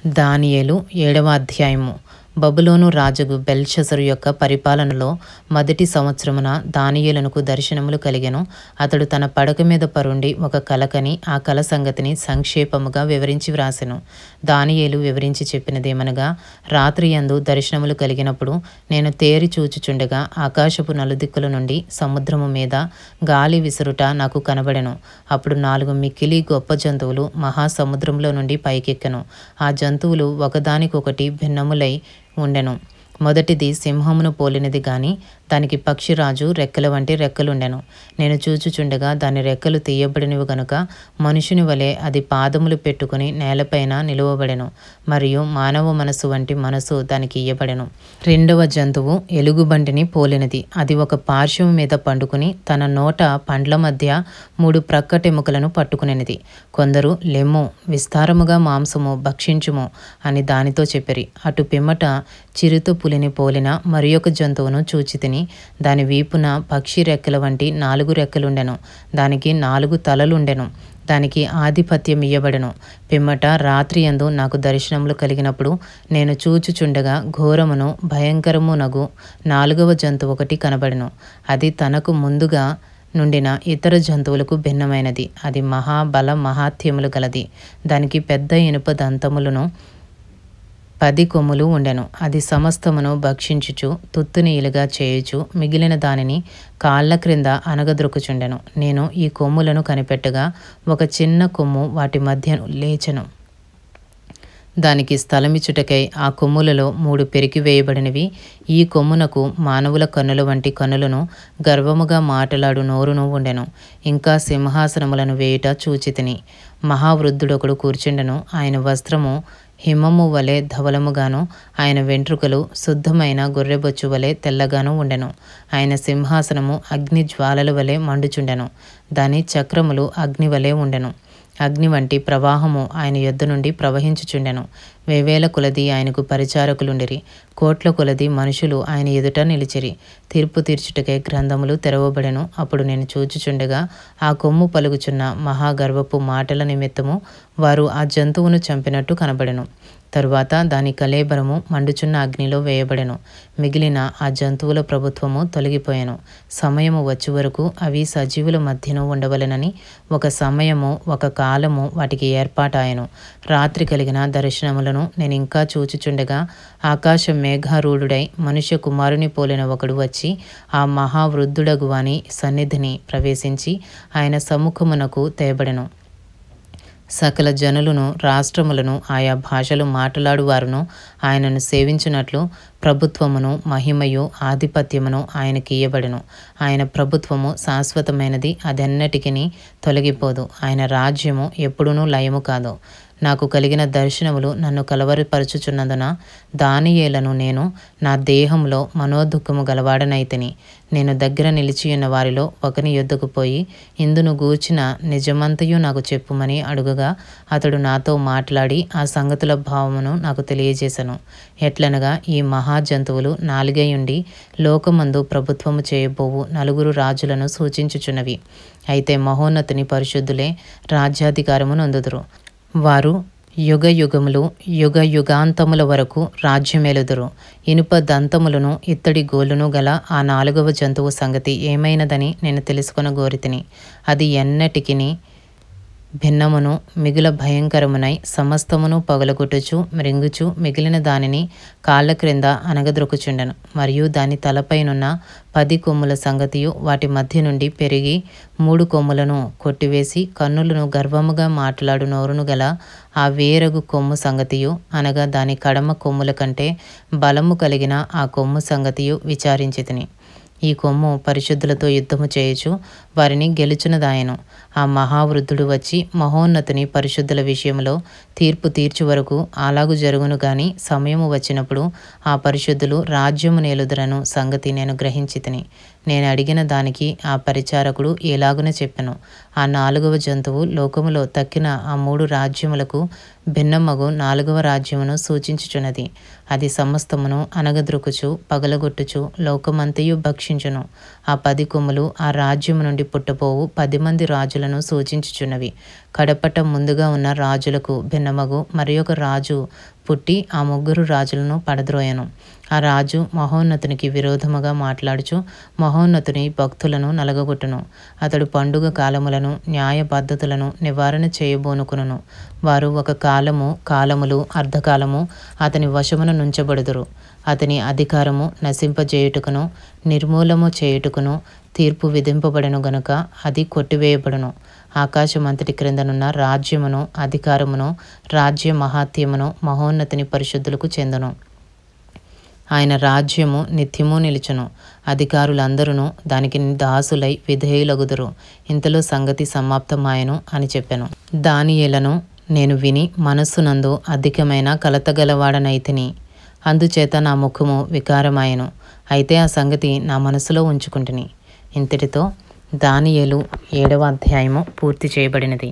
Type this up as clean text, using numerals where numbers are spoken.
దానియేలు 7వ అధ్యాయము. బబులోను రాజుగు బెల్షస్సరు యొక్క పరిపాలనలో మొదటి సంవత్సరమున దానియేలునకు దర్శనములు కలిగెను. అతడు తన పడక మీద పరుండి ఒక కల కని ఆ కల సంగతిని సంక్షేపముగా వివరించి వ్రాసెను. దానియేలు వివరించి చెప్పినదేమనగా, రాత్రియందు దర్శనములు కలిగినప్పుడు నేను తేరి చూచుచుండగా ఆకాశపు నలుదిక్కుల నుండి సముద్రము మీద గాలి విసురుట నాకు కనబడెను. అప్పుడు 4 మిక్కిలి గొప్ప జంతువులు మహాసముద్రంలో నుండి పైకెక్కెను. ఆ జంతువులు ఒకదానికొకటి భిన్నములై ఉండెను. మొదటిది సింహమును పోలినది గాని దానికి పక్షిరాజు రెక్కల వంటి రెక్కలుండెను. నేను చూచుచుండగా దాని రెక్కలు తీయబడినవి గనుక మనుషుని వలె అది పాదములు పెట్టుకుని నేలపైన నిలువబడెను. మరియు మానవ మనసు వంటి మనసు దానికి ఇయ్యబడెను. రెండవ జంతువు ఎలుగుబంటిని పోలినది. అది ఒక పార్శ్వము మీద పండుకుని తన నోట పండ్ల మధ్య 3 ప్రక్కటెముకలను పట్టుకునేది. కొందరు లెమ్ము, విస్తారముగా మాంసము భక్షించుము అని దానితో చెప్పిరి. అటు పిమ్మట చిరుత పులిని పోలిన మరి ఒక జంతువును చూచితిని. దాని వీపున పక్షి రెక్కల వంటి 4 రెక్కలుండెను. దానికి 4 తలలుండెను. దానికి ఆధిపత్యం ఇయ్యబడెను. పిమ్మట రాత్రియందు నాకు దర్శనములు కలిగినప్పుడు నేను చూచుచుండగా ఘోరమును భయంకరమునగు 4వ జంతువు ఒకటి కనబడెను. అది తనకు ముందుగా నుండిన ఇతర జంతువులకు భిన్నమైనది. అది మహాబల మహాత్యములు గలది. దానికి పెద్ద ఇనుప దంతములను 10 కొమ్ములు ఉండెను. అది సమస్తమును భక్షించుచు తుత్తునీయులుగా చేయుచు మిగిలిన దానిని కాళ్ళ క్రింద అనగద్రొక్కుచుండెను. నేను ఈ కొమ్ములను కనిపెట్టగా ఒక చిన్న కొమ్ము వాటి మధ్యను లేచెను. దానికి స్థలమిచ్చుటకై ఆ కొమ్ములలో 3 పెరికివేయబడినవి. ఈ కొమ్మునకు మానవుల కన్నుల వంటి కన్నులను, గర్వముగా మాటలాడు నోరును ఉండెను. ఇంకా సింహాసనములను వేయుట చూచితిని. మహావృద్ధుడొకడు కూర్చుండెను. ఆయన వస్త్రము హిమము వలె ధవలముగాను, ఆయన వెంట్రుకలు శుద్ధమైన గొర్రెబొచ్చు వలె తెల్లగాను ఉండెను. ఆయన సింహాసనము అగ్ని జ్వాలల వలె మండుచుండెను. దాని చక్రములు అగ్ని వలె ఉండెను. అగ్ని వంటి ప్రవాహము ఆయన యొద్ద నుండి ప్రవహించుచుండెను. వేవేల కొలది ఆయనకు పరిచారకులుండిరి. కోట్ల కొలది మనుషులు ఆయన ఎదుట నిలిచిరి. తీర్పు తీర్చుటకై గ్రంథములు తెరవబడెను. అప్పుడు నేను చూచుచుండగా ఆ కొమ్ము పలుకుచున్న మహాగర్వపు మాటల నిమిత్తము వారు ఆ జంతువును చంపినట్టు కనబడెను. తరువాత దాని కళేబరము మండుచున్న అగ్నిలో వేయబడెను. మిగిలిన ఆ జంతువుల ప్రభుత్వము తొలగిపోయెను. సమయము వచ్చి వరకు అవి సజీవుల మధ్యను ఉండవలెనని ఒక సమయము, ఒక కాలము వాటికి ఏర్పాటాయెను. రాత్రి కలిగిన దర్శనములను నేను ఇంకా చూచుచుండగా ఆకాశం మేఘారూఢుడై మనుష్య కుమారుని పోలిన ఒకడు వచ్చి ఆ మహావృద్ధుడగు వాని సన్నిధిని ప్రవేశించి ఆయన సముఖమునకు తేబడెను. సకల జనులను, రాష్ట్రములను, ఆయా భాషలు మాట్లాడువారును ఆయనను సేవించున్నట్లు ప్రభుత్వమును, మహిమయు, ఆధిపత్యమును ఆయనకి ఇయ్యబడెను. ఆయన ప్రభుత్వము శాశ్వతమైనది, అదెన్నటికిని తొలగిపోదు. ఆయన రాజ్యము ఎప్పుడునూ లయము కాదు. నాకు కలిగిన దర్శనములు నన్ను కలవరపరచుచున్నందున దానియేలను నేను నా దేహంలో మనోదుఃఖము గలవాడనైతిని. నేను దగ్గర నిలిచియున్న వారిలో ఒకని యొద్దకు పోయి ఇందును గూర్చిన నిజమంతయు నాకు చెప్పుమని అడుగగా అతడు నాతో మాట్లాడి ఆ సంగతుల భావమును నాకు తెలియజేసెను. ఎట్లనగా ఈ మహాజంతువులు 4 ఉండి లోకమందు ప్రభుత్వము చేయబోవు 4 రాజులను సూచించుచున్నవి. అయితే మహోన్నతుని పరిశుద్ధులే రాజ్యాధికారము నొందుదురు. వారు యుగయుగములు, యుగయుగాంతముల వరకు రాజ్యమేలుదురు. ఇనుప దంతములను, ఇత్తడి గోలును గల ఆ 4వ జంతువు సంగతి ఏమైనదని నేను తెలుసుకొనగోరితిని. అది ఎన్నటికిని భిన్నమును మిగుల భయంకరమునై సమస్తమును పగలగొట్టుచు మృంగుచు మిగిలిన దానిని కాళ్ళ క్రింద అనగద్రొక్కుచుండెను. మరియు దాని తలపైనున్న 10 కొమ్ముల సంగతియు వాటి మధ్య నుండి పెరిగి 3 కొమ్ములను కొట్టివేసి కన్నులను గర్వముగా మాట్లాడు నోరును గల ఆ వేరగు కొమ్ము సంగతియు, అనగా దాని కడమ కొమ్ముల కంటే బలము కలిగిన ఆ కొమ్ము సంగతియు విచారించితిని. ఈ కొమ్ము పరిశుద్ధులతో యుద్ధము చేయుచు వారిని గెలుచునదాయెను. ఆ మహావృద్ధుడు వచ్చి మహోన్నతుని పరిశుద్ధుల విషయంలో తీర్పు తీర్చు వరకు అలాగు జరుగును గాని సమయము వచ్చినప్పుడు ఆ పరిశుద్ధులు రాజ్యము నేలుదురను సంగతి నేను గ్రహించితిని. నేను అడిగిన దానికి ఆ పరిచారకుడు ఎలాగున చెప్పెను. ఆ 4వ జంతువు లోకములో తక్కిన ఆ 3 రాజ్యములకు భిన్నమగు 4వ రాజ్యమును సూచించుచున్నది. అది సమస్తమును అనగద్రొక్కుచు పగలగొట్టుచు లోకమంతయు భక్షించును. ఆ 10 కొమ్ములు ఆ రాజ్యము నుండి నుండి పుట్టబోవు 10 మంది రాజులను సూచించుచున్నవి. కడపట ముందుగా ఉన్న రాజులకు భిన్నమగు మరి ఒక రాజు పుట్టి ఆ 3 రాజులను పడద్రోయను. ఆ రాజు మహోన్నతునికి విరోధముగా మాట్లాడుచు మహోన్నతుని భక్తులను నలగగొట్టును. అతడు పండుగ కాలములను న్యాయ పద్ధతులను నివారణ చేయబోనుకును. వారు ఒక కాలములు అర్ధకాలము అతని వశమున నుంచబడుదురు. అతని అధికారము నశింపజేయుటకును నిర్మూలము చేయుటకును తీర్పు విధింపబడెను గనుక అది కొట్టివేయబడును. ఆకాశమంతటి క్రిందనున్న రాజ్యమును అధికారమును రాజ్య మహాత్యమును మహోన్నతిని పరిశుద్ధులకు చెందును. ఆయన రాజ్యము నిత్యము నిలుచును. అధికారులందరూ దానికి దాసులై విధేయులగుదురు. ఇంతలో సంగతి సమాప్తమాయెను అని చెప్పెను. దానియేలను నేను విని మనస్సునందు అధికమైన కలతగలవాడనైతిని. అందుచేత నా ముఖము వికారమాయెను. అయితే ఆ సంగతి నా మనసులో ఉంచుకుంటుని. ఇంతటితో దానియేలు 7వ అధ్యాయము పూర్తి చేయబడినది.